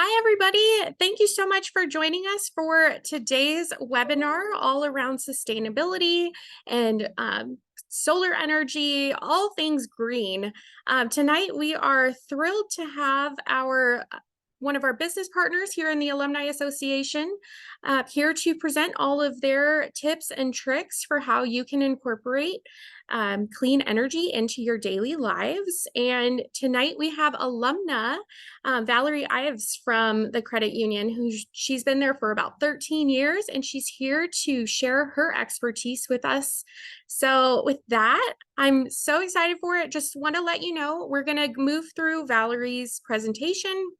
Hi, everybody. Thank you so much for joining us for today's webinar all around sustainability and solar energy, all things green. Tonight, we are thrilled to have one of our business partners here in the Alumni Association here to present all of their tips and tricks for how you can incorporate clean energy into your daily lives. And tonight we have alumna Valerie Ives from the credit union, she's been there for about 13 years, and she's here to share her expertise with us. So with that, I'm so excited for it. Just want to let you know, we're going to move through Valerie's presentation,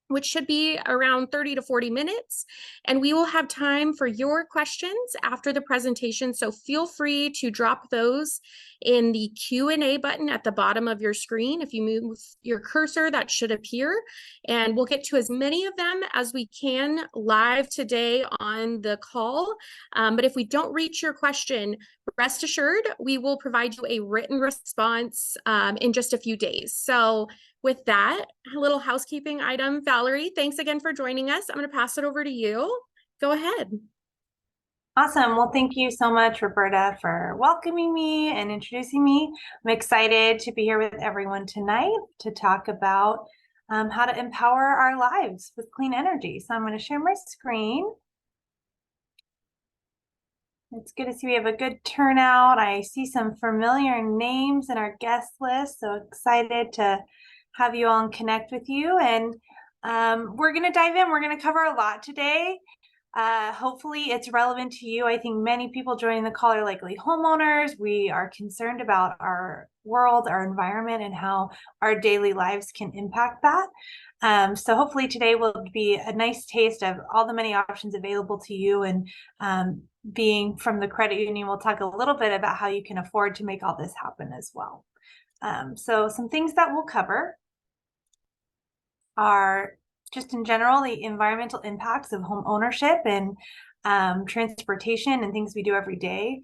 which should be around 30 to 40 minutes. And we will have time for your questions after the presentation. So feel free to drop those in the Q&A button at the bottom of your screen. If you move your cursor, that should appear. And we'll get to as many of them as we can live today on the call. But if we don't reach your question, rest assured, we will provide you a written response in just a few days. So with that, a little housekeeping item. Valerie, thanks again for joining us. I'm going to pass it over to you. Go ahead. Awesome. Well, thank you so much, Roberta, for welcoming me and introducing me. I'm excited to be here with everyone tonight to talk about how to empower our lives with clean energy. So I'm going to share my screen. It's good to see we have a good turnout. I see some familiar names in our guest list, so excited to have you all and connect with you. And we're going to dive in. We're going to cover a lot today. Hopefully it's relevant to you. I think many people joining the call are likely homeowners. We are concerned about our world, our environment, and how our daily lives can impact that. So hopefully today will be a nice taste of all the many options available to you. And being from the credit union, we'll talk a little bit about how you can afford to make all this happen as well. So some things that we'll cover are just in general, the environmental impacts of home ownership and transportation and things we do every day,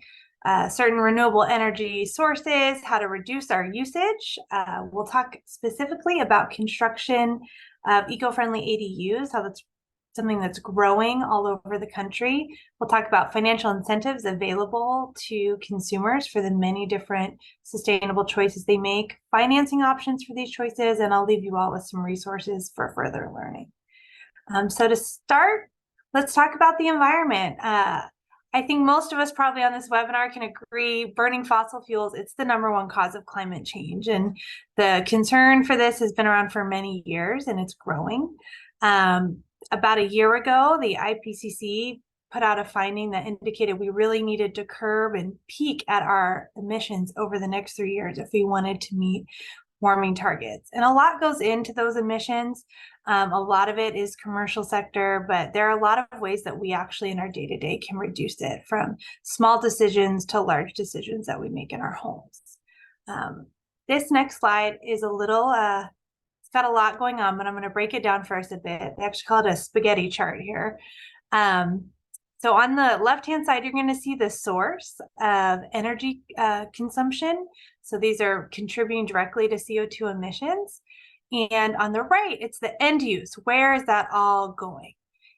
certain renewable energy sources, how to reduce our usage. We'll talk specifically about construction of eco-friendly ADUs, how that's something that's growing all over the country. We'll talk about financial incentives available to consumers for the many different sustainable choices they make, financing options for these choices, and I'll leave you all with some resources for further learning. So to start, let's talk about the environment. I think most of us probably on this webinar can agree burning fossil fuels, it's the #1 cause of climate change. And the concern for this has been around for many years and it's growing. About a year ago, the IPCC put out a finding that indicated we really needed to curb and peak at our emissions over the next 3 years if we wanted to meet warming targets. And a lot goes into those emissions. A lot of it is commercial sector, but there are a lot of ways that we actually in our day-to-day can reduce it, from small decisions to large decisions that we make in our homes. This next slide is a little, got a lot going on, but I'm going to break it down first a bit. They actually call it a spaghetti chart here. So on the left-hand side, you're going to see the source of energy consumption. So these are contributing directly to CO2 emissions. And on the right, it's the end use. Where is that all going?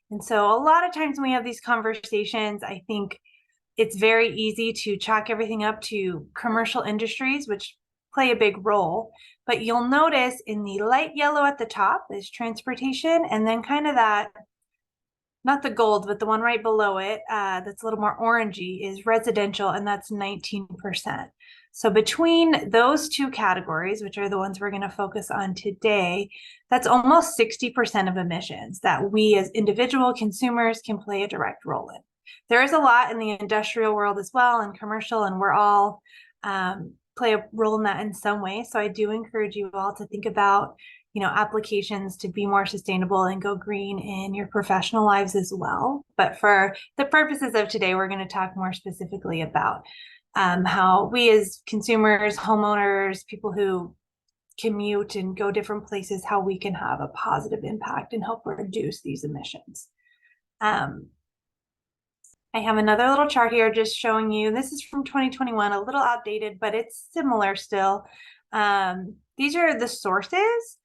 And so a lot of times when we have these conversations, I think it's very easy to chalk everything up to commercial industries, which play a big role. But you'll notice in the light yellow at the top is transportation, and then kind of that, not the gold, but the one right below it, that's a little more orangey, is residential, and that's 19%. So between those two categories, which are the ones we're going to focus on today, that's almost 60% of emissions that we as individual consumers can play a direct role in. There is a lot in the industrial world as well, and commercial, and we're all play a role in that in some way. So I do encourage you all to think about, applications to be more sustainable and go green in your professional lives as well. But for the purposes of today, we're going to talk more specifically about how we as consumers, homeowners, people who commute and go different places, how we can have a positive impact and help reduce these emissions. I have another little chart here just showing you, this is from 2021, a little outdated, but it's similar still. These are the sources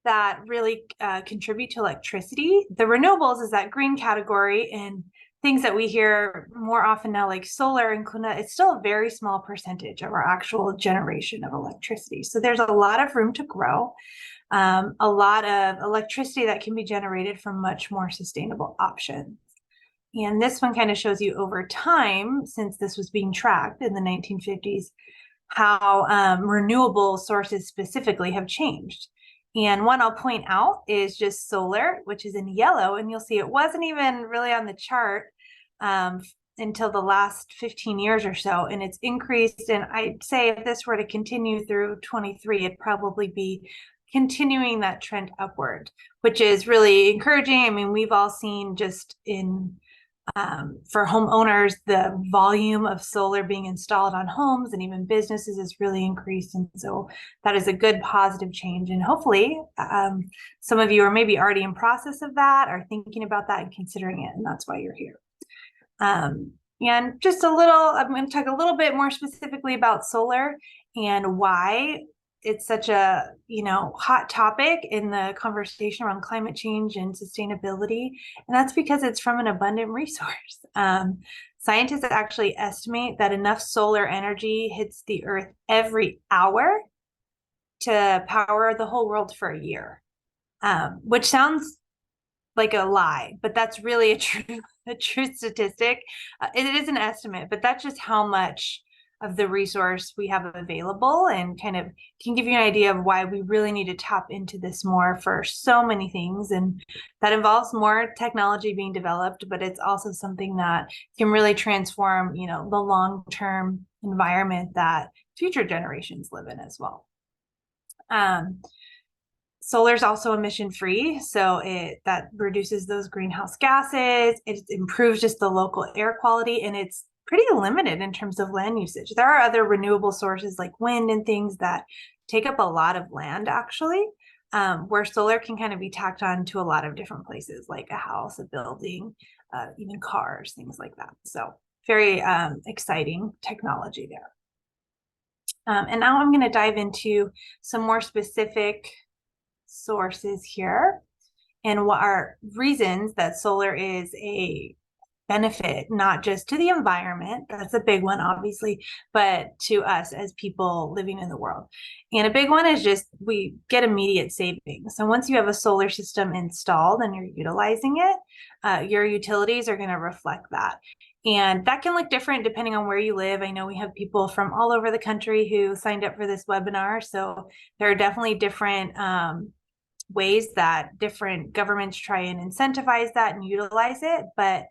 that really contribute to electricity. The renewables is that green category, and things that we hear more often now, like solar and Kuna, it's still a very small percentage of our actual generation of electricity. So there's a lot of room to grow, a lot of electricity that can be generated from much more sustainable options. And this one kind of shows you over time, since this was being tracked in the 1950s, how renewable sources specifically have changed. And one I'll point out is just solar, which is in yellow, and you'll see it wasn't even really on the chart until the last 15 years or so, and it's increased. And I'd say if this were to continue through 23, it'd probably be continuing that trend upward, which is really encouraging. I mean, we've all seen just in for homeowners, the volume of solar being installed on homes and even businesses has really increased. And so that is a good positive change. And hopefully some of you are maybe already in process of that, or thinking about that and considering it. And that's why you're here. And just a little, I'm going to talk a little bit more specifically about solar and why it's such a, hot topic in the conversation around climate change and sustainability. And that's because it's from an abundant resource. Scientists actually estimate that enough solar energy hits the earth every hour to power the whole world for a year, which sounds like a lie, but that's really a true statistic. It is an estimate, but that's just how much of the resource we have available, and kind of can give you an idea of why we really need to tap into this more for so many things. And that involves more technology being developed, but it's also something that can really transform, the long-term environment that future generations live in as well. Solar is also emission free, so that reduces those greenhouse gases. It improves just the local air quality, and it's pretty limited in terms of land usage. There are other renewable sources like wind and things that take up a lot of land, actually, where solar can kind of be tacked on to a lot of different places, like a house, a building, even cars, things like that. So very exciting technology there. And now I'm going to dive into some more specific sources here and what are reasons that solar is a benefit, not just to the environment, that's a big one obviously, but to us as people living in the world. And a big one is just we get immediate savings. So once you have a solar system installed and you're utilizing it, your utilities are going to reflect that. And that can look different depending on where you live. I know we have people from all over the country who signed up for this webinar, so there are definitely different ways that different governments try and incentivize that and utilize it. But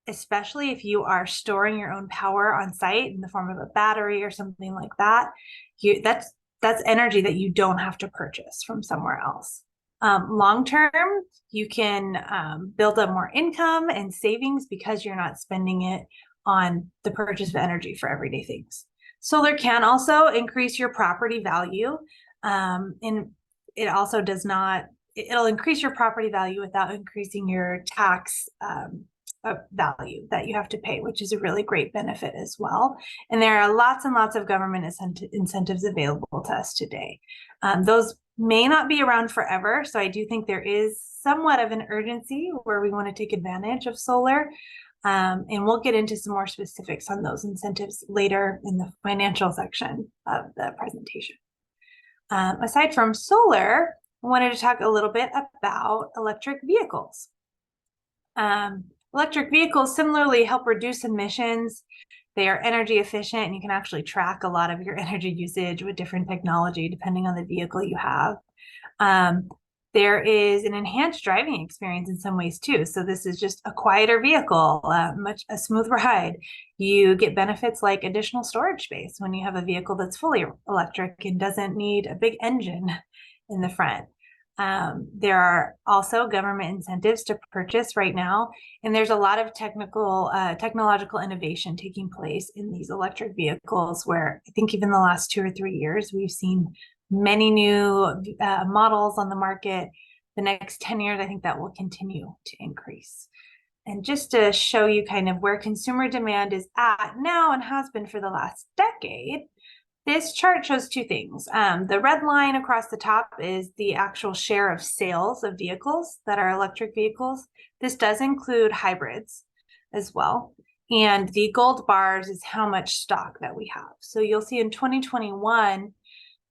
especially if you are storing your own power on site in the form of a battery or something like that, that's energy that you don't have to purchase from somewhere else. Long term, you can build up more income and savings because you're not spending it on the purchase of energy for everyday things. Solar can also increase your property value, and it also does not, it'll increase your property value without increasing your tax value that you have to pay, which is a really great benefit as well. And there are lots and lots of government incentives available to us today. Those may not be around forever, so I do think there is somewhat of an urgency where we want to take advantage of solar. And we'll get into some more specifics on those incentives later in the financial section of the presentation. Aside from solar, I wanted to talk a little bit about electric vehicles. Electric vehicles similarly help reduce emissions. They are energy efficient, and you can actually track a lot of your energy usage with different technology depending on the vehicle you have. There is an enhanced driving experience in some ways too. So this is just a quieter vehicle, a smooth ride. You get benefits like additional storage space when you have a vehicle that's fully electric and doesn't need a big engine in the front. There are also government incentives to purchase right now, and there's a lot of technological innovation taking place in these electric vehicles, where I think even the last 2 or 3 years, we've seen many new models on the market. The next 10 years, I think that will continue to increase. And just to show you kind of where consumer demand is at now and has been for the last decade, This chart shows two things. The red line across the top is the actual share of sales of vehicles that are electric vehicles. This does include hybrids as well. And the gold bars is how much stock that we have. So you'll see in 2021,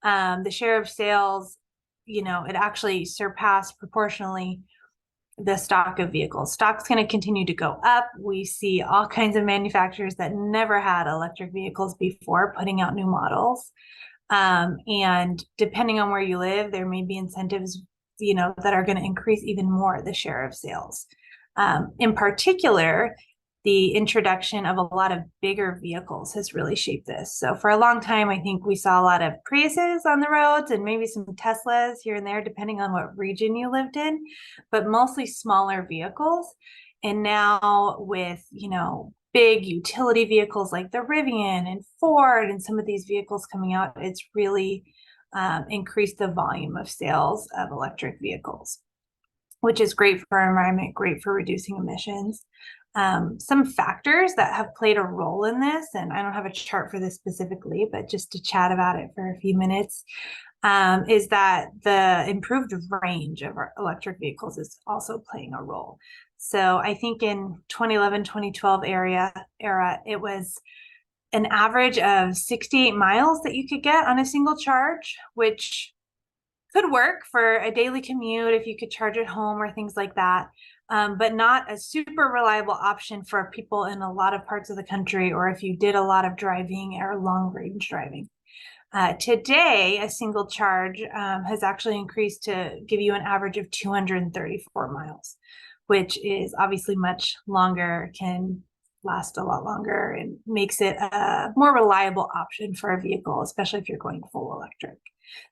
the share of sales, it actually surpassed proportionally the stock of vehicles. Stock's going to continue to go up. We see all kinds of manufacturers that never had electric vehicles before putting out new models. And depending on where you live, there may be incentives, that are going to increase even more the share of sales. In particular, the introduction of a lot of bigger vehicles has really shaped this. So for a long time, I think we saw a lot of Priuses on the roads and maybe some Teslas here and there, depending on what region you lived in, but mostly smaller vehicles. And now with, big utility vehicles like the Rivian and Ford and some of these vehicles coming out, it's really increased the volume of sales of electric vehicles, which is great for our environment, great for reducing emissions. Some factors that have played a role in this, and I don't have a chart for this specifically, but just to chat about it for a few minutes, is that the improved range of our electric vehicles is also playing a role. So I think in 2011, 2012 era, it was an average of 68 miles that you could get on a single charge, which could work for a daily commute if you could charge at home or things like that. But not a super reliable option for people in a lot of parts of the country, or if you did a lot of driving or long range driving. Today, a single charge has actually increased to give you an average of 234 miles, which is obviously much longer, can last a lot longer, and makes it a more reliable option for a vehicle, especially if you're going full electric.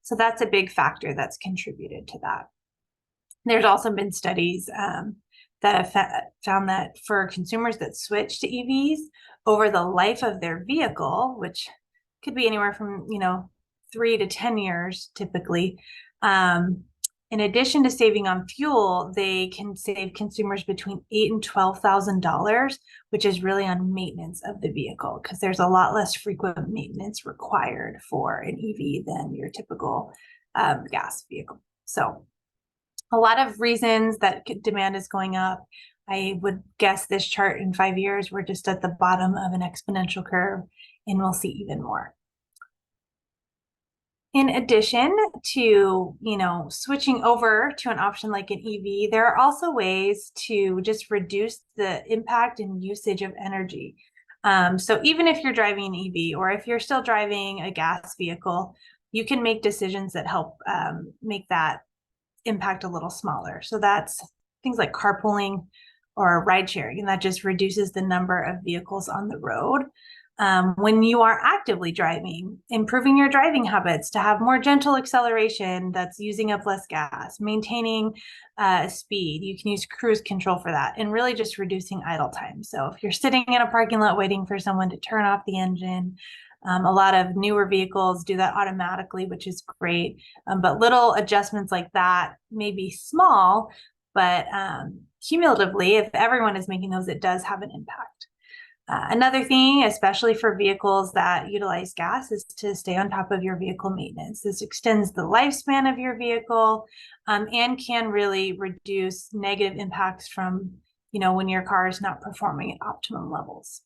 So that's a big factor that's contributed to that. There's also been studies that have found that for consumers that switch to EVs over the life of their vehicle, which could be anywhere from 3 to 10 years typically, in addition to saving on fuel, they can save consumers between $8,000 and $12,000, which is really on maintenance of the vehicle, because there's a lot less frequent maintenance required for an EV than your typical gas vehicle. So a lot of reasons that demand is going up. I would guess this chart in 5 years, we're just at the bottom of an exponential curve, and we'll see even more. In addition to, switching over to an option like an EV, there are also ways to just reduce the impact and usage of energy. So even if you're driving an EV, or if you're still driving a gas vehicle, you can make decisions that help make that impact a little smaller. So that's things like carpooling or ride sharing, and that just reduces the number of vehicles on the road. When you are actively driving, improving your driving habits to have more gentle acceleration that's using up less gas, maintaining speed. You can use cruise control for that, and really just reducing idle time. So if you're sitting in a parking lot waiting for someone to turn off the engine, a lot of newer vehicles do that automatically, which is great. But little adjustments like that may be small, but cumulatively, if everyone is making those, it does have an impact. Another thing, especially for vehicles that utilize gas, is to stay on top of your vehicle maintenance. This extends the lifespan of your vehicle and can really reduce negative impacts from, when your car is not performing at optimum levels.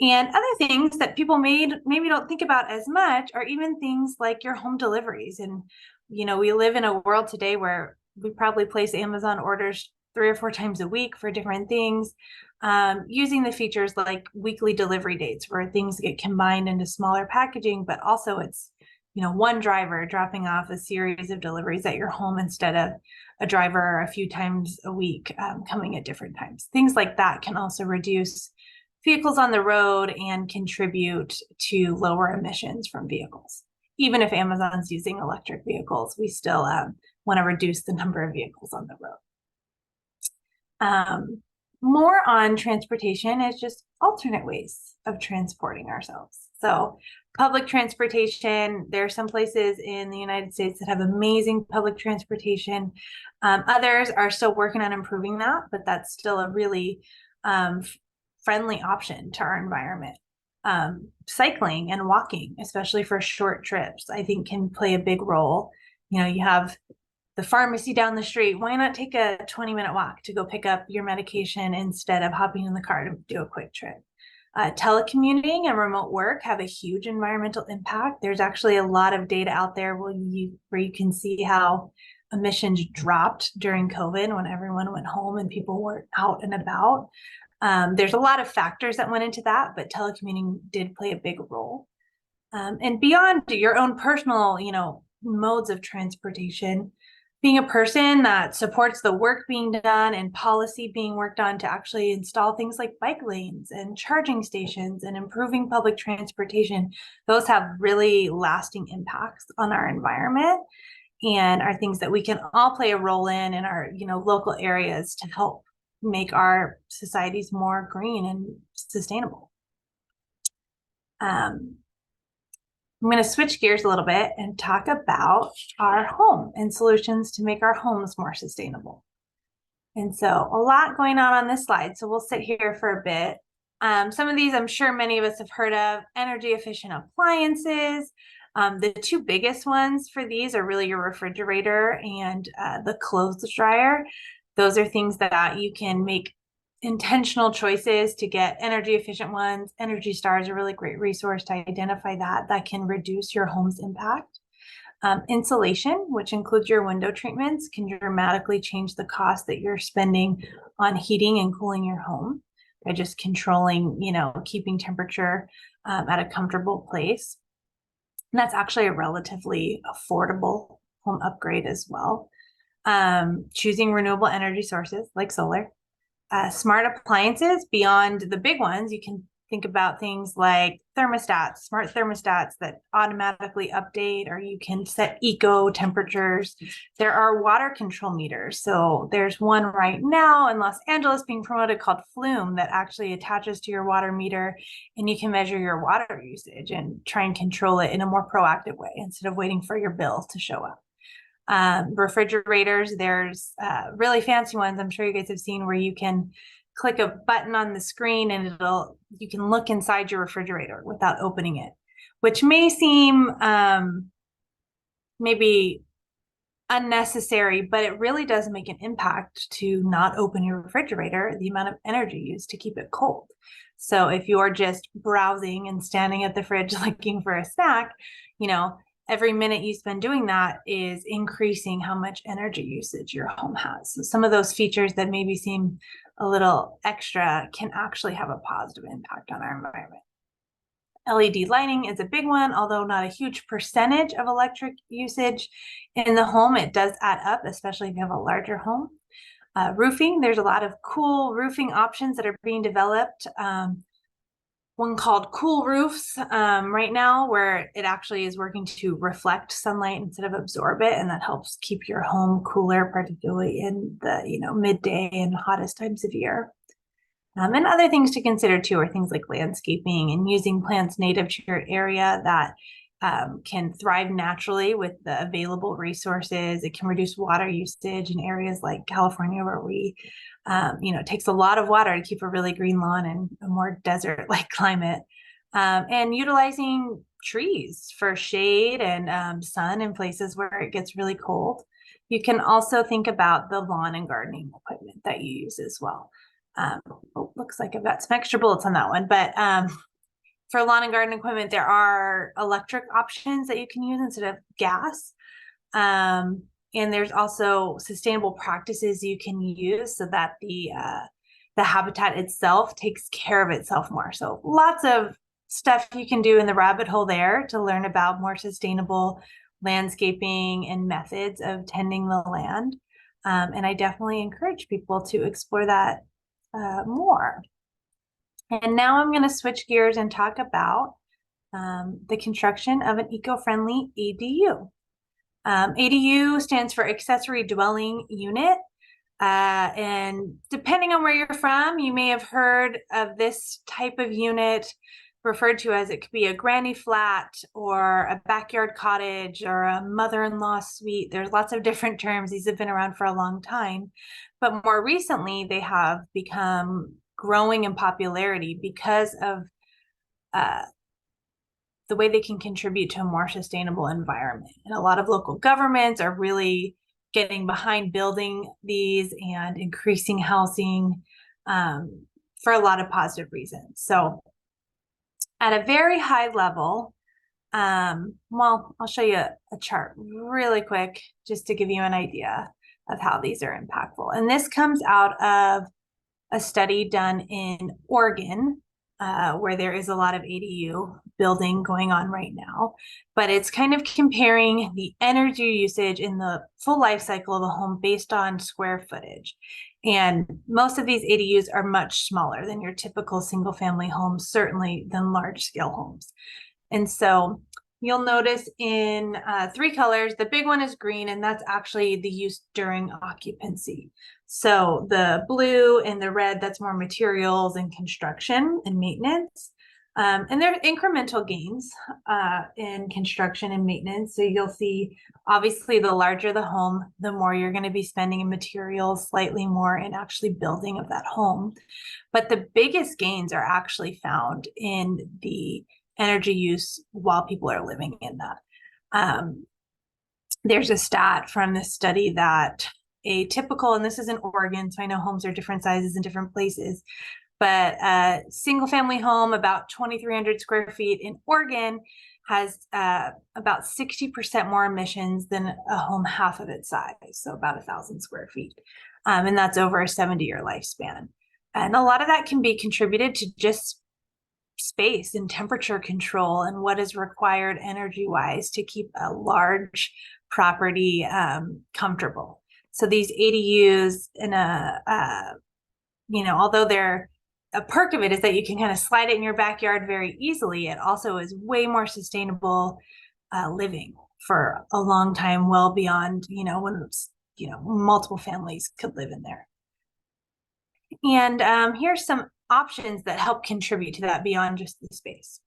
And other things that people maybe don't think about as much are even things like your home deliveries. And, we live in a world today where we probably place Amazon orders 3 or 4 times a week for different things, using the features like weekly delivery dates where things get combined into smaller packaging, but also it's, one driver dropping off a series of deliveries at your home instead of a driver a few times a week coming at different times. Things like that can also reduce vehicles on the road and contribute to lower emissions from vehicles. Even if Amazon's using electric vehicles, we still want to reduce the number of vehicles on the road. More on transportation is just alternate ways of transporting ourselves. So public transportation, there are some places in the United States that have amazing public transportation. Others are still working on improving that, but that's still a really friendly option to our environment. cycling and walking, especially for short trips, I think can play a big role. You know, you have the pharmacy down the street. Why not take a 20-minute walk to go pick up your medication instead of hopping in the car to do a quick trip? Telecommuting and remote work have a huge environmental impact. There's actually a lot of data out there where you can see how emissions dropped during COVID when everyone went home and people weren't out and about. There's a lot of factors that went into that, but telecommuting did play a big role. And beyond your own personal, modes of transportation, being a person that supports the work being done and policy being worked on to actually install things like bike lanes and charging stations and improving public transportation, those have really lasting impacts on our environment and are things that we can all play a role in our, local areas to help make our societies more green and sustainable. I'm going to switch gears a little bit and talk about our home and solutions to make our homes more sustainable. And so a lot going on this slide. So we'll sit here for a bit. Some of these I'm sure many of us have heard of: energy efficient appliances. The two biggest ones for these are really your refrigerator and the clothes dryer. Those are things that you can make intentional choices to get energy efficient ones. Energy Star is a really great resource to identify that can reduce your home's impact. Insulation, which includes your window treatments, can dramatically change the cost that you're spending on heating and cooling your home by just controlling, keeping temperature at a comfortable place. And that's actually a relatively affordable home upgrade as well. Choosing renewable energy sources like solar. Smart appliances, beyond the big ones, you can think about things like thermostats, smart thermostats that automatically update, or you can set eco temperatures. There are water control meters. So there's one right now in Los Angeles being promoted called Flume that actually attaches to your water meter, and you can measure your water usage and try and control it in a more proactive way instead of waiting for your bills to show up. Refrigerators, there's really fancy ones I'm sure you guys have seen where you can click a button on the screen and you can look inside your refrigerator without opening it, which may seem maybe unnecessary, but it really does make an impact to not open your refrigerator, the amount of energy used to keep it cold. So if you're just browsing and standing at the fridge looking for a snack, every minute you spend doing that is increasing how much energy usage your home has. So some of those features that maybe seem a little extra can actually have a positive impact on our environment. LED lighting is a big one, although not a huge percentage of electric usage in the home. It does add up, especially if you have a larger home. Roofing, there's a lot of cool roofing options that are being developed. One called Cool Roofs right now, where it actually is working to reflect sunlight instead of absorb it, and that helps keep your home cooler, particularly in the midday and hottest times of year. And other things to consider too are things like landscaping and using plants native to your area that can thrive naturally with the available resources. It can reduce water usage in areas like California, where it takes a lot of water to keep a really green lawn and a more desert-like climate. And utilizing trees for shade and sun in places where it gets really cold. You can also think about the lawn and gardening equipment that you use as well. Looks like I've got some extra bullets on that one, but for lawn and garden equipment, there are electric options that you can use instead of gas. And there's also sustainable practices you can use so that the habitat itself takes care of itself more. So lots of stuff you can do in the rabbit hole there to learn about more sustainable landscaping and methods of tending the land. And I definitely encourage people to explore that more. And now I'm going to switch gears and talk about the construction of an eco-friendly ADU. ADU stands for accessory dwelling unit. And depending on where you're from, you may have heard of this type of unit referred to as, it could be a granny flat or a backyard cottage or a mother-in-law suite. There's lots of different terms. These have been around for a long time, but more recently they have become growing in popularity because of the way they can contribute to a more sustainable environment. And a lot of local governments are really getting behind building these and increasing housing for a lot of positive reasons. So at a very high level, well, I'll show you a chart really quick just to give you an idea of how these are impactful. And this comes out of a study done in Oregon, where there is a lot of ADU building going on right now, but it's kind of comparing the energy usage in the full life cycle of a home based on square footage. And most of these ADUs are much smaller than your typical single family homes, certainly than large scale homes. And so you'll notice in 3 colors, the big one is green, and that's actually the use during occupancy. So the blue and the red, that's more materials and construction and maintenance. And there are incremental gains in construction and maintenance. So you'll see, obviously, the larger the home, the more you're going to be spending in materials, slightly more in actually building of that home. But the biggest gains are actually found in the energy use while people are living in that. There's a stat from this study that a typical, and this is in Oregon, so I know homes are different sizes in different places, but a single family home, about 2,300 square feet in Oregon, has about 60% more emissions than a home half of its size, so about 1,000 square feet. And that's over a 70-year lifespan. And a lot of that can be contributed to just space and temperature control and what is required energy-wise to keep a large property comfortable. So these ADUs in although they're a perk of it is that you can kind of slide it in your backyard very easily, it also is way more sustainable living for a long time, well beyond, when multiple families could live in there. And here's some options that help contribute to that beyond just the space.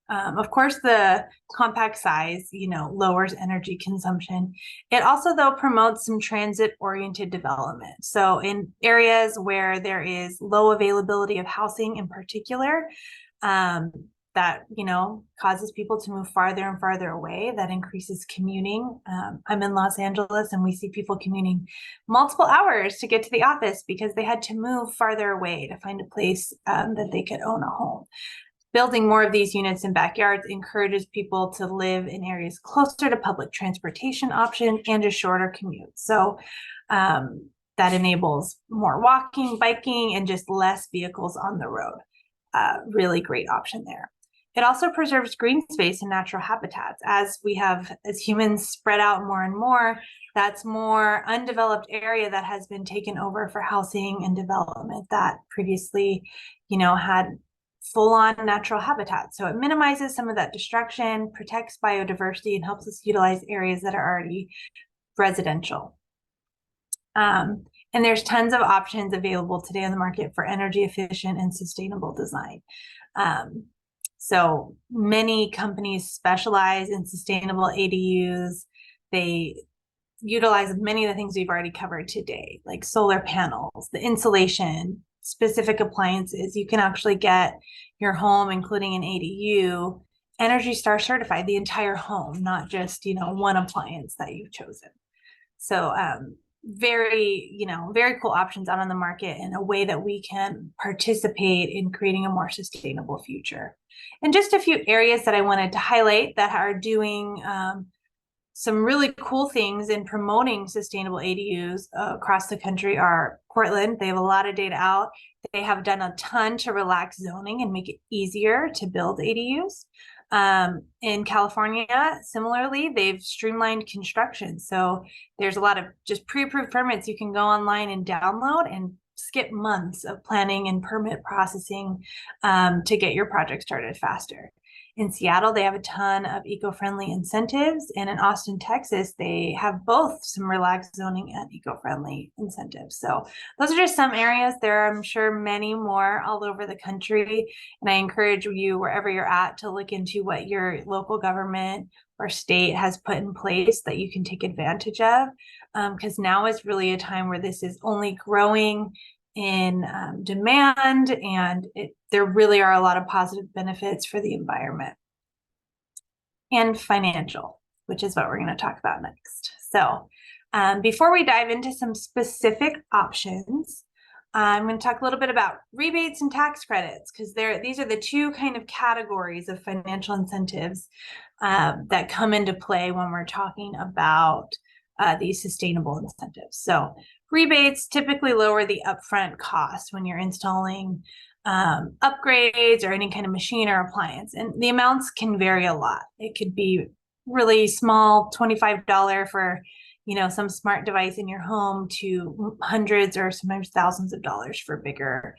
Of course, the compact size, lowers energy consumption. It also, though, promotes some transit-oriented development. So in areas where there is low availability of housing in particular, that, causes people to move farther and farther away, that increases commuting. I'm in Los Angeles, and we see people commuting multiple hours to get to the office because they had to move farther away to find a place that they could own a home. Building more of these units in backyards encourages people to live in areas closer to public transportation options and a shorter commute. So that enables more walking, biking, and just less vehicles on the road. Really great option there. It also preserves green space and natural habitats. As humans spread out more and more, that's more undeveloped area that has been taken over for housing and development that previously, had full-on natural habitat. So it minimizes some of that destruction, protects biodiversity, and helps us utilize areas that are already residential. And there's tons of options available today on the market for energy efficient and sustainable design. So many companies specialize in sustainable ADUs. They utilize many of the things we've already covered today, like solar panels, the insulation, specific appliances. You can actually get your home, including an ADU, Energy Star certified, the entire home, not just, one appliance that you've chosen. So very cool options out on the market and a way that we can participate in creating a more sustainable future. And just a few areas that I wanted to highlight that are doing some really cool things in promoting sustainable ADUs across the country are Portland. They have a lot of data out. They have done a ton to relax zoning and make it easier to build ADUs. In California, similarly, they've streamlined construction. So there's a lot of just pre-approved permits you can go online and download and skip months of planning and permit processing to get your project started faster. In Seattle, they have a ton of eco-friendly incentives. And in Austin, Texas, they have both some relaxed zoning and eco-friendly incentives. So those are just some areas. There are, I'm sure, many more all over the country. And I encourage you, wherever you're at, to look into what your local government or state has put in place that you can take advantage of. Because now is really a time where this is only growing in demand, and there really are a lot of positive benefits for the environment. And financial, which is what we're going to talk about next. So before we dive into some specific options, I'm going to talk a little bit about rebates and tax credits, because these are the two kind of categories of financial incentives that come into play when we're talking about these sustainable incentives. So rebates typically lower the upfront cost when you're installing upgrades or any kind of machine or appliance, and the amounts can vary a lot. It could be really small, $25 for some smart device in your home, to hundreds or sometimes thousands of dollars for bigger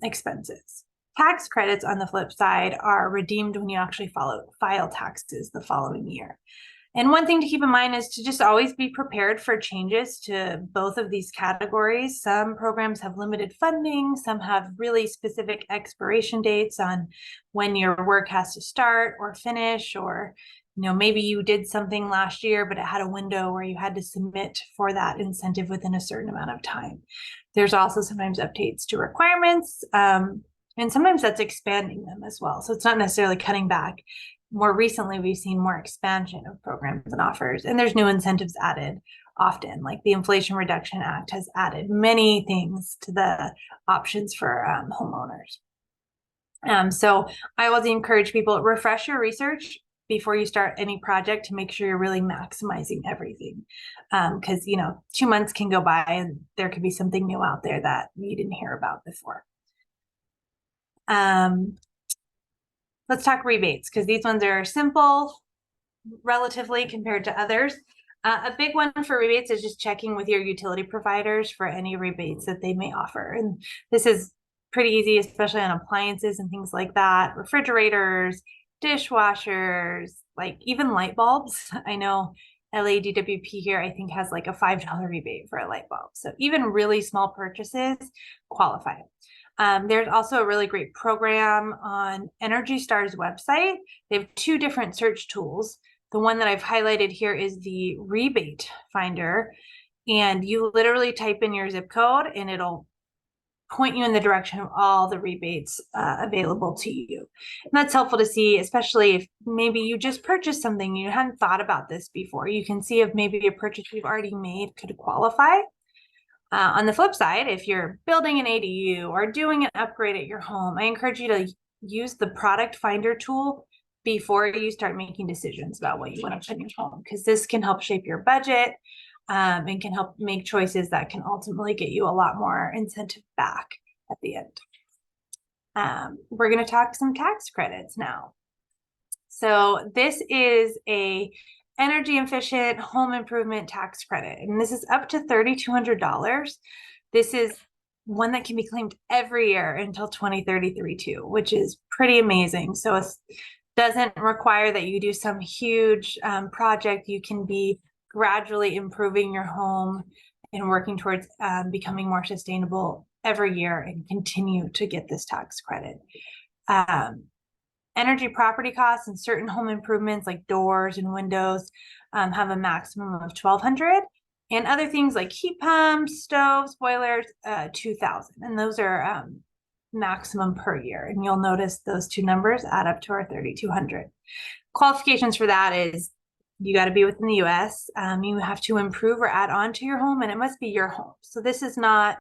expenses. Tax credits, on the flip side, are redeemed when you actually file taxes the following year. And one thing to keep in mind is to just always be prepared for changes to both of these categories. Some programs have limited funding, some have really specific expiration dates on when your work has to start or finish, or maybe you did something last year, but it had a window where you had to submit for that incentive within a certain amount of time. There's also sometimes updates to requirements, and sometimes that's expanding them as well. So it's not necessarily cutting back. More recently, we've seen more expansion of programs and offers, and there's new incentives added often, like the Inflation Reduction Act has added many things to the options for homeowners. So I always encourage people, refresh your research before you start any project to make sure you're really maximizing everything. Because 2 months can go by and there could be something new out there that you didn't hear about before. Let's talk rebates, because these ones are simple relatively compared to others. A big one for rebates is just checking with your utility providers for any rebates that they may offer. And this is pretty easy, especially on appliances and things like that, refrigerators, dishwashers, like even light bulbs. I know LADWP here, I think, has like a $5 rebate for a light bulb. So even really small purchases qualify. There's also a really great program on Energy Star's website. They have two different search tools. The one that I've highlighted here is the rebate finder, and you literally type in your zip code and it'll point you in the direction of all the rebates available to you. And that's helpful to see, especially if maybe you just purchased something, you hadn't thought about this before. You can see if maybe a purchase you've already made could qualify. On the flip side, if you're building an ADU or doing an upgrade at your home, I encourage you to use the product finder tool before you start making decisions about what you want to put in your home, because this can help shape your budget and can help make choices that can ultimately get you a lot more incentive back at the end. We're going to talk some tax credits now. So this is a energy efficient home improvement tax credit, and this is up to $3,200. This is one that can be claimed every year until 2033 too, which is pretty amazing. So it doesn't require that you do some huge project. You can be gradually improving your home and working towards becoming more sustainable every year and continue to get this tax credit. Energy property costs and certain home improvements like doors and windows have a maximum of $1,200, and other things like heat pumps, stoves, boilers, $2,000, and those are maximum per year. And you'll notice those two numbers add up to our $3,200. Qualifications for that is you got to be within the U.S. You have to improve or add on to your home, and it must be your home. So this is not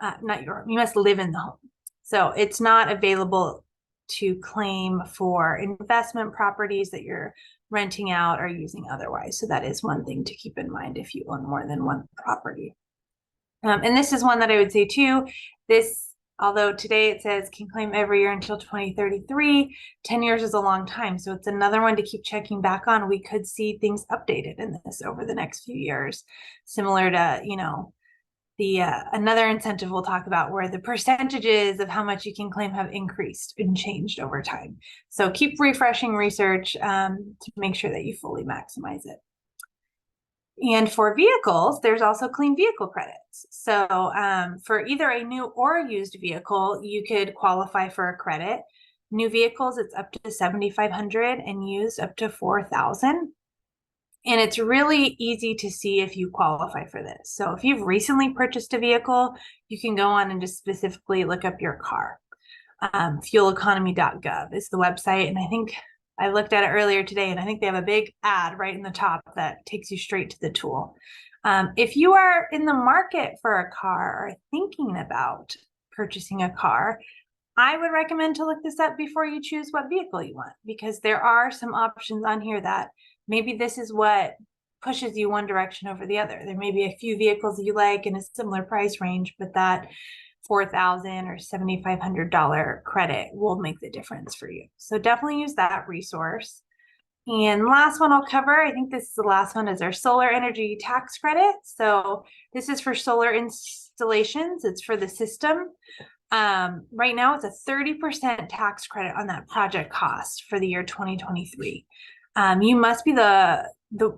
your home. You must live in the home. So it's not available to claim for investment properties that you're renting out or using otherwise. So that is one thing to keep in mind if you own more than one property. And this is one that I would say too, although today it says can claim every year until 2033, 10 years is a long time. So it's another one to keep checking back on. We could see things updated in this over the next few years, similar to, another incentive we'll talk about where the percentages of how much you can claim have increased and changed over time. So keep refreshing research to make sure that you fully maximize it. And for vehicles, there's also clean vehicle credits. So for either a new or a used vehicle, you could qualify for a credit. New vehicles, it's up to $7,500, and used up to $4,000. And it's really easy to see if you qualify for this. So if you've recently purchased a vehicle, you can go on and just specifically look up your car. Fueleconomy.gov is the website. And I think I looked at it earlier today, and I think they have a big ad right in the top that takes you straight to the tool. If you are in the market for a car or thinking about purchasing a car, I would recommend to look this up before you choose what vehicle you want, because there are some options on here that maybe this is what pushes you one direction over the other. There may be a few vehicles you like in a similar price range, but that $4,000 or $7,500 credit will make the difference for you. So definitely use that resource. And last one I'll cover, I think this is the last one, is our solar energy tax credit. So this is for solar installations. It's for the system. Right now it's a 30% tax credit on that project cost for the year 2023. You must be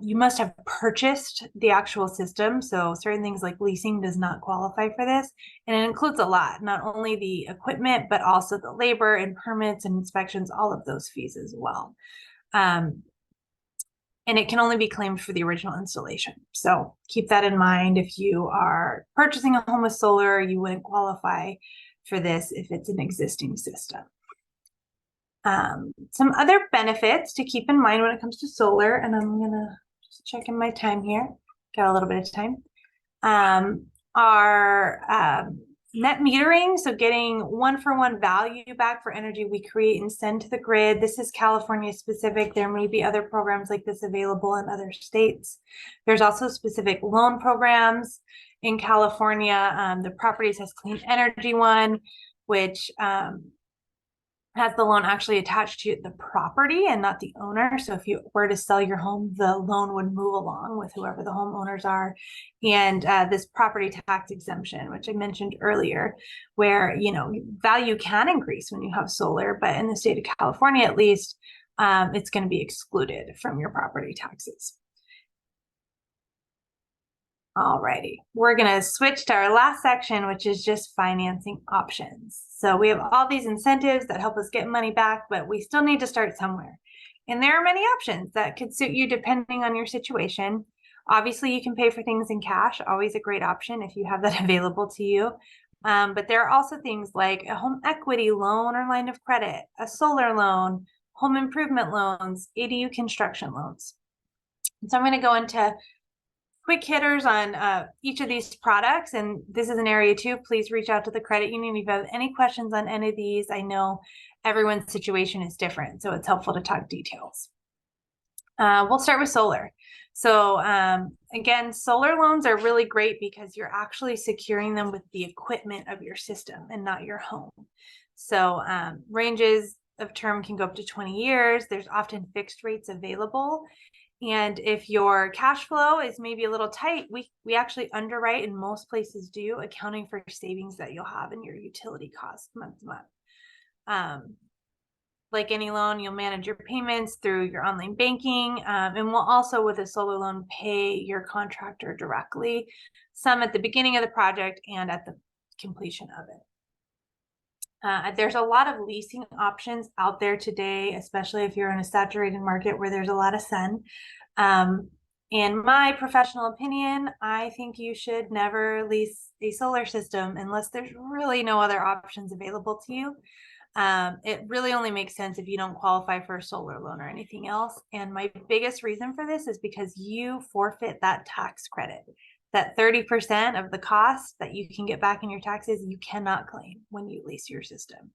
you must have purchased the actual system. So certain things like leasing does not qualify for this. And it includes a lot, not only the equipment, but also the labor and permits and inspections, all of those fees as well. And it can only be claimed for the original installation. So keep that in mind. If you are purchasing a home with solar, you wouldn't qualify for this if it's an existing system. Some other benefits to keep in mind when it comes to solar, and I'm gonna just check in my time here, got a little bit of time, are net metering, so getting one-for-one value back for energy we create and send to the grid. This is California specific. There may be other programs like this available in other states. There's also specific loan programs in California. The Properties Has Clean Energy one, which has the loan actually attached to the property and not the owner. So if you were to sell your home, the loan would move along with whoever the homeowners are. And this property tax exemption, which I mentioned earlier, where, you know, value can increase when you have solar, but in the state of California, at least, it's going to be excluded from your property taxes. Alrighty, we're gonna switch to our last section, which is just financing options. So we have all these incentives that help us get money back, but we still need to start somewhere. And there are many options that could suit you depending on your situation. Obviously, you can pay for things in cash, always a great option if you have that available to you. But there are also things like a home equity loan or line of credit, a solar loan, home improvement loans, ADU construction loans. And so I'm gonna go into quick hitters on each of these products, and this is an area too. Please reach out to the credit union if you have any questions on any of these. I know everyone's situation is different, so it's helpful to talk details. We'll start with solar. So again, solar loans are really great because you're actually securing them with the equipment of your system and not your home. So ranges of term can go up to 20 years. There's often fixed rates available. And if your cash flow is maybe a little tight, we actually underwrite, and most places do, accounting for savings that you'll have in your utility costs month to month. Like any loan, you'll manage your payments through your online banking, and we'll also, with a solar loan, pay your contractor directly, some at the beginning of the project and at the completion of it. There's a lot of leasing options out there today, especially if you're in a saturated market where there's a lot of sun. In my professional opinion, I think you should never lease a solar system unless there's really no other options available to you. It really only makes sense if you don't qualify for a solar loan or anything else. And my biggest reason for this is because you forfeit that tax credit. That 30% of the cost that you can get back in your taxes, you cannot claim when you lease your system.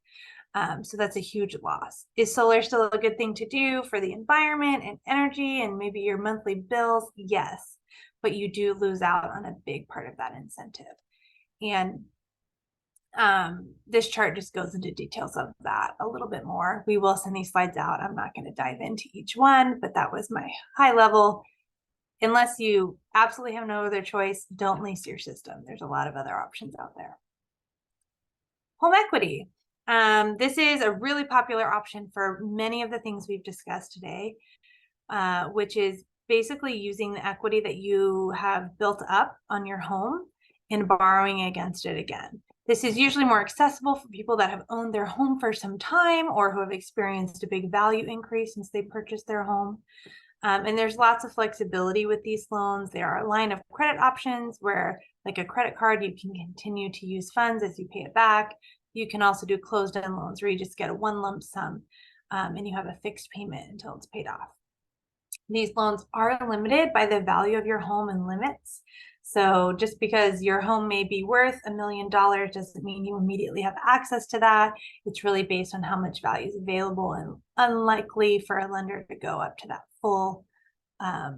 So that's a huge loss. Is solar still a good thing to do for the environment and energy and maybe your monthly bills? Yes, but you do lose out on a big part of that incentive. And this chart just goes into details of that a little bit more. We will send these slides out. I'm not going to dive into each one, but that was my high level. Unless you absolutely have no other choice, don't lease your system. There's a lot of other options out there. Home equity. This is a really popular option for many of the things we've discussed today, which is basically using the equity that you have built up on your home and borrowing against it again. This is usually more accessible for people that have owned their home for some time or who have experienced a big value increase since they purchased their home. And there's lots of flexibility with these loans. There are line of credit options where, like a credit card, you can continue to use funds as you pay it back. You can also do closed-end loans where you just get a one lump sum and you have a fixed payment until it's paid off. These loans are limited by the value of your home and limits. So just because your home may be worth $1 million doesn't mean you immediately have access to that. It's really based on how much value is available, and unlikely for a lender to go up to that full 100%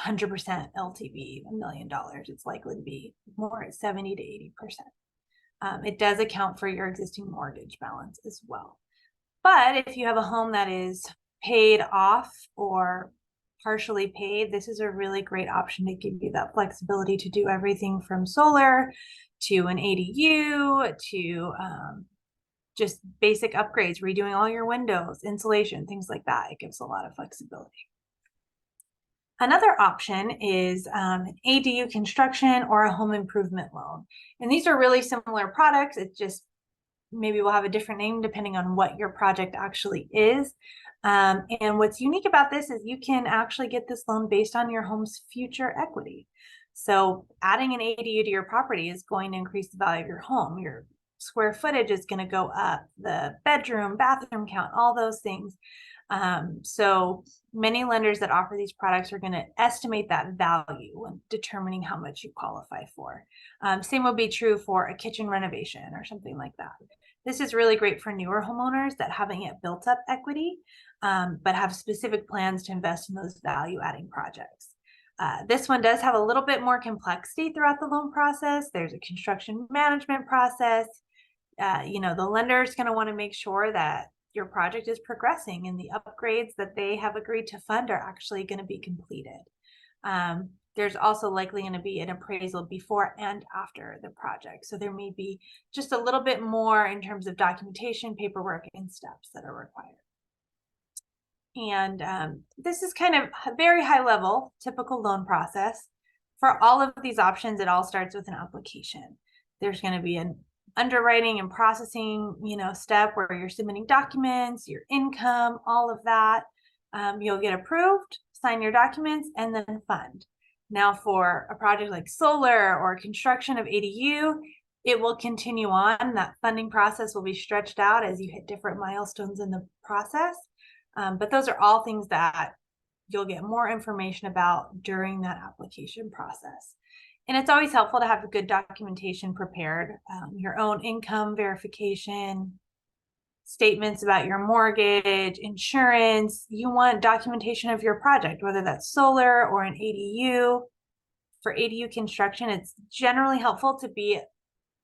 LTV, $1 million. It's likely to be more at 70 to 80%. It does account for your existing mortgage balance as well. But if you have a home that is paid off or partially paid, this is a really great option to give you that flexibility to do everything from solar to an ADU to just basic upgrades, redoing all your windows, insulation, things like that. It gives a lot of flexibility. Another option is an ADU construction or a home improvement loan. And these are really similar products. It just maybe will have a different name depending on what your project actually is. And what's unique about this is you can actually get this loan based on your home's future equity. So adding an ADU to your property is going to increase the value of your home. Your square footage is going to go up, the bedroom, bathroom count, all those things. So many lenders that offer these products are going to estimate that value when determining how much you qualify for. Same will be true for a kitchen renovation or something like that. This is really great for newer homeowners that haven't yet built up equity, but have specific plans to invest in those value-adding projects. This one does have a little bit more complexity throughout the loan process. There's a construction management process. The lender is going to want to make sure that your project is progressing and the upgrades that they have agreed to fund are actually going to be completed. There's also likely going to be an appraisal before and after the project. So there may be just a little bit more in terms of documentation, paperwork, and steps that are required. And this is kind of a very high level, typical loan process. For all of these options, it all starts with an application. There's going to be an underwriting and processing, step where you're submitting documents, your income, all of that. You'll get approved, sign your documents, and then fund. Now for a project like solar or construction of ADU, it will continue on. That funding process will be stretched out as you hit different milestones in the process. But those are all things that you'll get more information about during that application process. And it's always helpful to have good documentation prepared, your own income verification, statements about your mortgage, insurance. You want documentation of your project, whether that's solar or an ADU. For ADU construction, it's generally helpful to be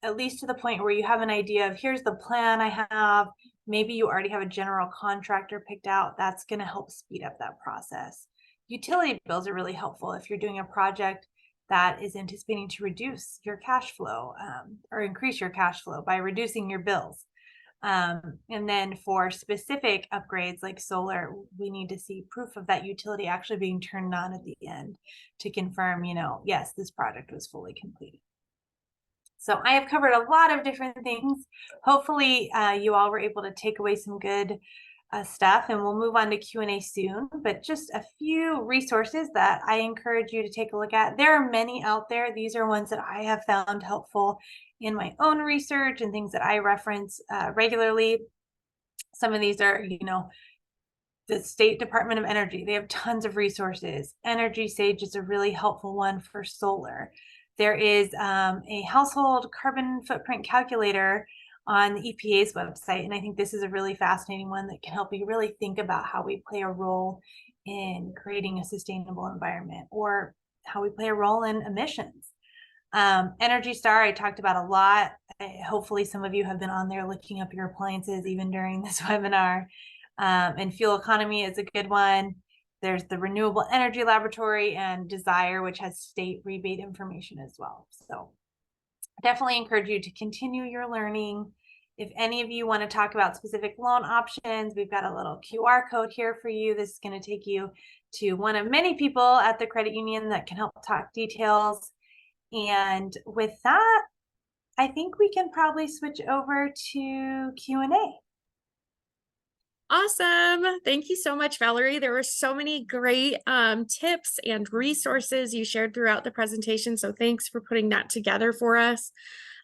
at least to the point where you have an idea of, here's the plan I have. Maybe you already have a general contractor picked out. That's going to help speed up that process. Utility bills are really helpful if you're doing a project that is anticipating to reduce your cash flow or increase your cash flow by reducing your bills. And then for specific upgrades like solar, we need to see proof of that utility actually being turned on at the end to confirm, yes, this project was fully completed. So I have covered a lot of different things. Hopefully you all were able to take away some good stuff, and we'll move on to Q&A soon, but just a few resources that I encourage you to take a look at. There are many out there. These are ones that I have found helpful in my own research and things that I reference regularly. Some of these are, the State Department of Energy. They have tons of resources. Energy Sage is a really helpful one for solar. There is a household carbon footprint calculator on the EPA's website. And I think this is a really fascinating one that can help you really think about how we play a role in creating a sustainable environment, or how we play a role in emissions. Energy Star, I talked about a lot. Hopefully some of you have been on there looking up your appliances even during this webinar. And Fuel Economy is a good one. There's the Renewable Energy Laboratory and Desire, which has state rebate information as well. So definitely encourage you to continue your learning. If any of you want to talk about specific loan options, we've got a little QR code here for you. This is going to take you to one of many people at the credit union that can help talk details. And with that, I think we can probably switch over to Q&A. Awesome. Thank you so much, Valerie. There were so many great tips and resources you shared throughout the presentation. So thanks for putting that together for us.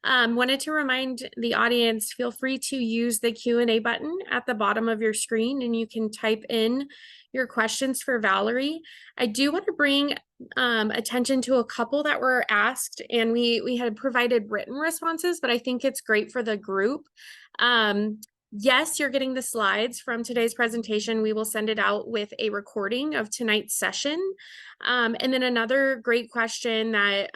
Wanted to remind the audience, feel free to use the Q&A button at the bottom of your screen and you can type in your questions for Valerie. I do want to bring attention to a couple that were asked, and we had provided written responses, but I think it's great for the group. Yes, you're getting the slides from today's presentation. We will send it out with a recording of tonight's session. And then another great question that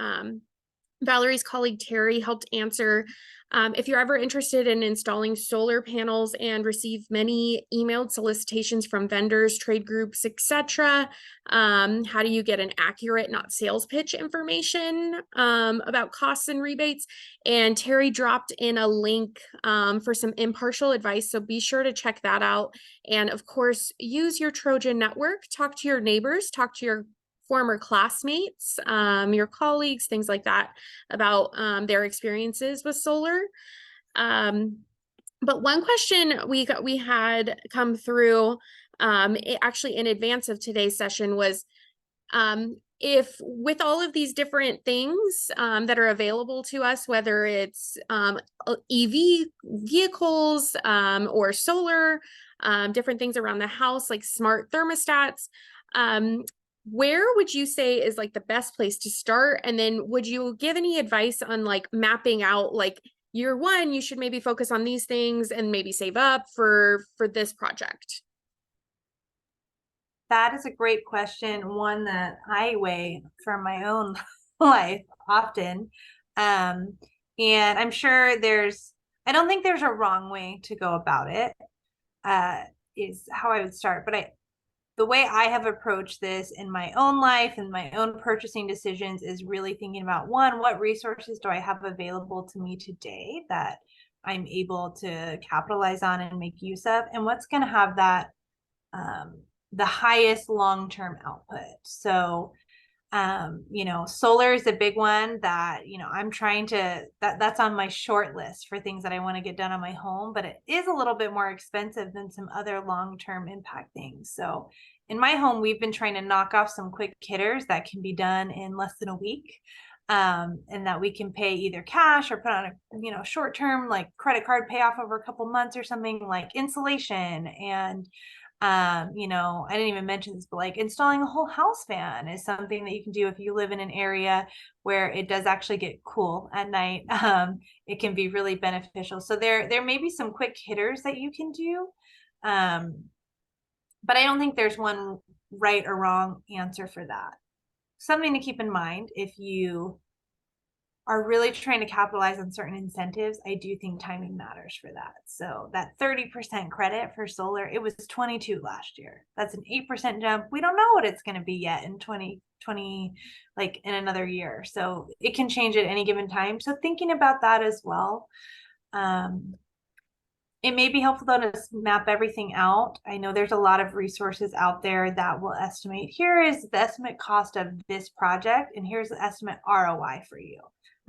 Valerie's colleague Terry helped answer. If you're ever interested in installing solar panels and receive many emailed solicitations from vendors, trade groups, etc., how do you get an accurate, not sales pitch information about costs and rebates? And Terry dropped in a link for some impartial advice, so be sure to check that out. And of course, use your Trojan network, talk to your neighbors, talk to your former classmates, your colleagues, things like that about their experiences with solar. But one question we had come through actually in advance of today's session was if with all of these different things that are available to us, whether it's EV vehicles or solar, different things around the house like smart thermostats, where would you say is like the best place to start? And then would you give any advice on like mapping out like year one, you should maybe focus on these things and maybe save up for this project? That is a great question, one that I weigh from my own life often. And I'm sure I don't think there's a wrong way to go about it, is how I would start. But the way I have approached this in my own life and my own purchasing decisions is really thinking about, one, what resources do I have available to me today that I'm able to capitalize on and make use of, and what's going to have that the highest long-term output. So solar is a big one that, I'm trying to, that's on my short list for things that I want to get done on my home, but it is a little bit more expensive than some other long-term impact things. So in my home, we've been trying to knock off some quick hitters that can be done in less than a week. And that we can pay either cash or put on a, short-term like credit card payoff over a couple months or something, like insulation. And I didn't even mention this, but like installing a whole house fan is something that you can do if you live in an area where it does actually get cool at night. It can be really beneficial. So there may be some quick hitters that you can do. But I don't think there's one right or wrong answer for that. Something to keep in mind if you are really trying to capitalize on certain incentives, I do think timing matters for that. So that 30% credit for solar, it was 22 last year. That's an 8% jump. We don't know what it's going to be yet in 2020, like in another year. So it can change at any given time. So thinking about that as well. It may be helpful though to map everything out. I know there's a lot of resources out there that will estimate, here is the estimate cost of this project, and here's the estimate ROI for you.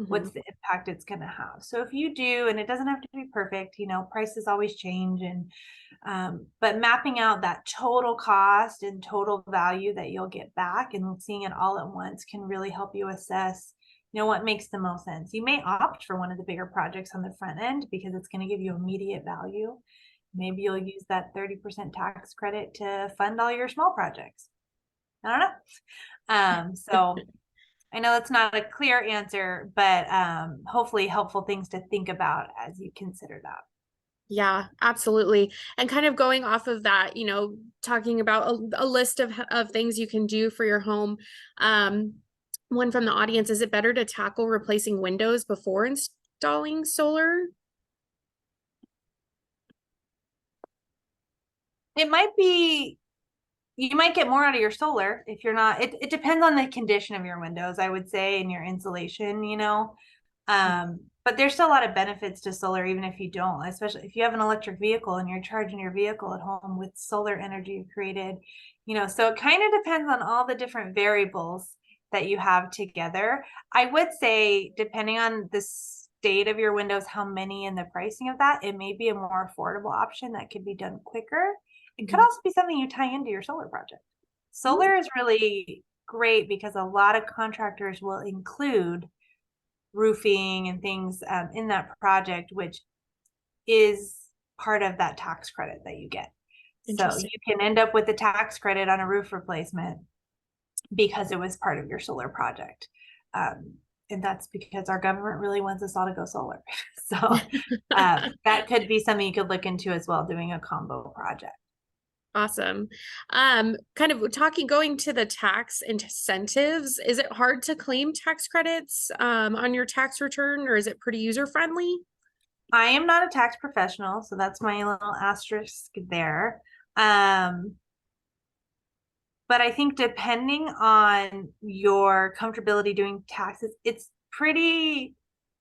What's the impact it's going to have. So if you do, and it doesn't have to be perfect, prices always change, and but mapping out that total cost and total value that you'll get back and seeing it all at once can really help you assess what makes the most sense. You may opt for one of the bigger projects on the front end because it's going to give you immediate value. Maybe you'll use that 30% tax credit to fund all your small projects. I don't know. So I know that's not a clear answer, but hopefully helpful things to think about as you consider that. Yeah, absolutely. And kind of going off of that, talking about a list of things you can do for your home. One from the audience, is it better to tackle replacing windows before installing solar? It might be, you might get more out of your solar if you're not, it depends on the condition of your windows, I would say, and your insulation, but there's still a lot of benefits to solar, even if you don't, especially if you have an electric vehicle and you're charging your vehicle at home with solar energy you've created, so it kind of depends on all the different variables that you have together. I would say, depending on the state of your windows, how many, and the pricing of that, it may be a more affordable option that could be done quicker. It could also be something you tie into your solar project. Solar is really great because a lot of contractors will include roofing and things in that project, which is part of that tax credit that you get. So Interesting. you can end up with a tax credit on a roof replacement because it was part of your solar project. And that's because our government really wants us all to go solar. So that could be something you could look into as well, doing a combo project. Awesome. Kind of going to the tax incentives, is it hard to claim tax credits on your tax return, or is it pretty user friendly? I am not a tax professional, so that's my little asterisk there. But I think depending on your comfortability doing taxes, it's pretty,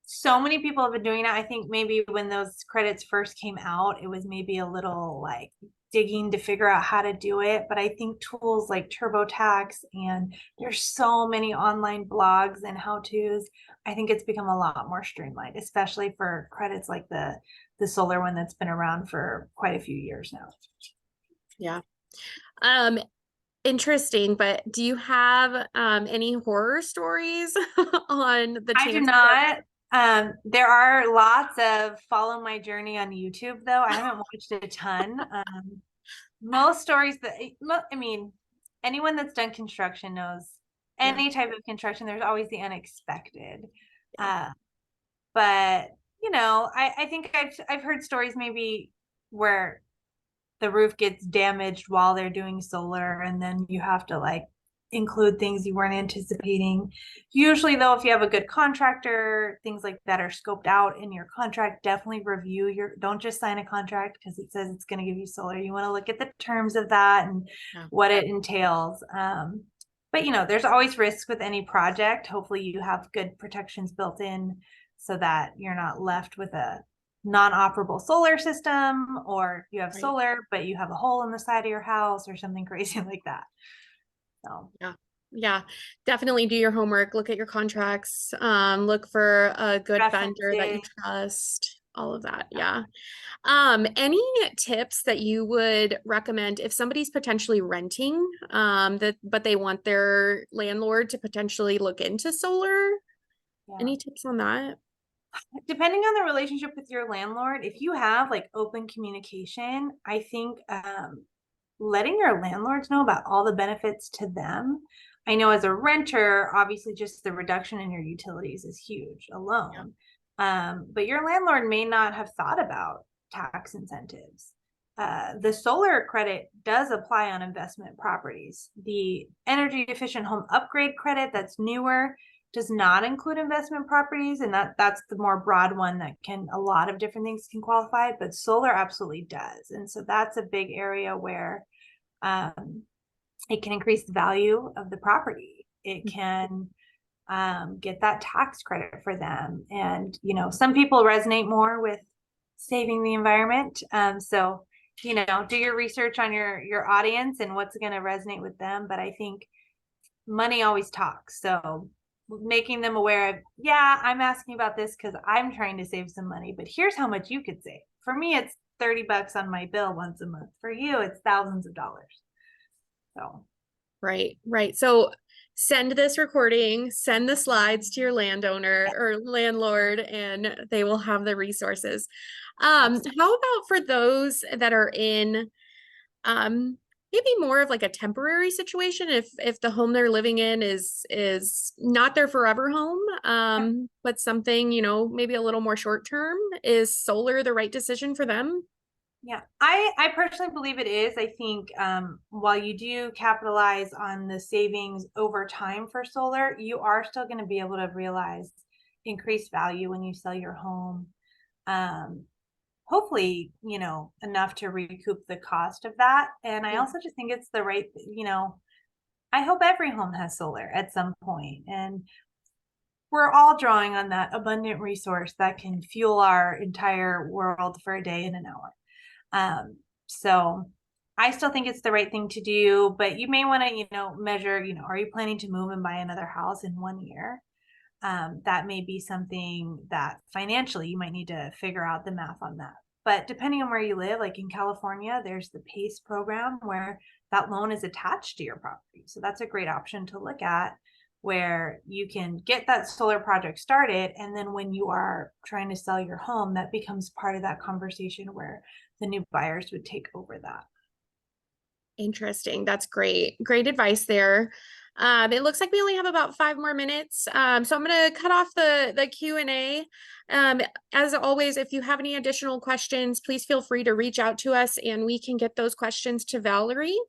so many people have been doing it. I think maybe when those credits first came out, it was maybe a little like digging to figure out how to do it. But I think tools like TurboTax, and there's so many online blogs and how-tos. I think it's become a lot more streamlined, especially for credits like the solar one that's been around for quite a few years now. Yeah. Um, Interesting, but do you have any horror stories on the I do chance not. There are lots of follow my journey on YouTube, though. I haven't watched a ton. Most stories that, I mean, anyone that's done construction knows Yeah. any type of construction, there's always the unexpected. Yeah. But I think I've heard stories maybe where the roof gets damaged while they're doing solar, and then you have to like include things you weren't anticipating. Usually though, if you have a good contractor, things like that are scoped out in your contract. Definitely review don't just sign a contract because it says it's going to give you solar. You want to look at the terms of that and Yeah. what it entails. But there's always risks with any project. Hopefully you have good protections built in so that you're not left with a non-operable solar system, or you have Right. solar but you have a hole in the side of your house or something crazy like that. So Yeah. Yeah. Definitely do your homework, look at your contracts, look for a good vendor that you references. trust, all of that. Yeah. Any tips that you would recommend if somebody's potentially renting, but they want their landlord to potentially look into solar? Yeah. Any tips on that? Depending on the relationship with your landlord, if you have like open communication, I think letting your landlords know about all the benefits to them. I know as a renter, obviously just the reduction in your utilities is huge Yeah. alone. But your landlord may not have thought about tax incentives. The solar credit does apply on investment properties. The energy efficient home upgrade credit that's newer does not include investment properties, and that's the more broad one that can, a lot of different things can qualify, but solar absolutely does. And so that's a big area where it can increase the value of the property. It can get that tax credit for them. And, some people resonate more with saving the environment. So, do your research on your audience and what's going to resonate with them. But I think money always talks. So making them aware of, yeah, I'm asking about this because I'm trying to save some money, but here's how much you could save. For me, it's $30 on my bill once a month. For you, it's thousands of dollars. So Right, right. So send this recording, send the slides to your landowner or landlord, and they will have the resources. How about for those that are in maybe more of like a temporary situation, if the home they're living in is not their forever home, but something, maybe a little more short term, is solar the right decision for them? yeah, I personally believe it is. I think while you do capitalize on the savings over time for solar, you are still going to be able to realize increased value when you sell your home. Hopefully, enough to recoup the cost of that. And I Yeah. also just think it's the right, I hope every home has solar at some point. And we're all drawing on that abundant resource that can fuel our entire world for a day and an hour. So I still think it's the right thing to do, but you may want to, measure, are you planning to move and buy another house in 1 year? That may be something that financially you might need to figure out the math on that. But depending on where you live, like in California, there's the PACE program where that loan is attached to your property. So that's a great option to look at, where you can get that solar project started. And then when you are trying to sell your home, that becomes part of that conversation where the new buyers would take over that. Interesting. That's great. Great advice there. It looks like we only have about 5 more minutes. So I'm going to cut off the Q&A. As always, if you have any additional questions, please feel free to reach out to us and we can get those questions to Valerie.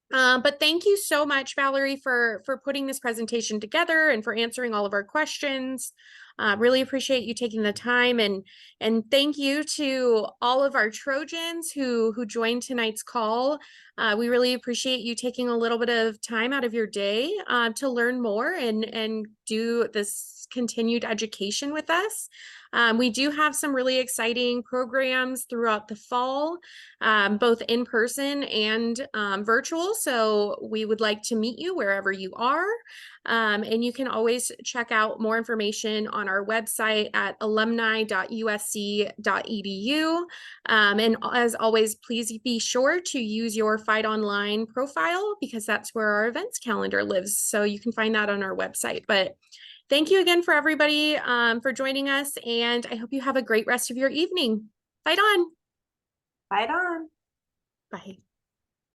But thank you so much, Valerie, for putting this presentation together and for answering all of our questions. Really appreciate you taking the time, and thank you to all of our Trojans who joined tonight's call. We really appreciate you taking a little bit of time out of your day to learn more and do this continued education with us. We do have some really exciting programs throughout the fall, both in person and virtual. So we would like to meet you wherever you are. And you can always check out more information on our website at alumni.usc.edu. And as always, please be sure to use your Fight Online profile because that's where our events calendar lives. So you can find that on our website. But thank you again for everybody for joining us. And I hope you have a great rest of your evening. Fight on. Fight on. Bye.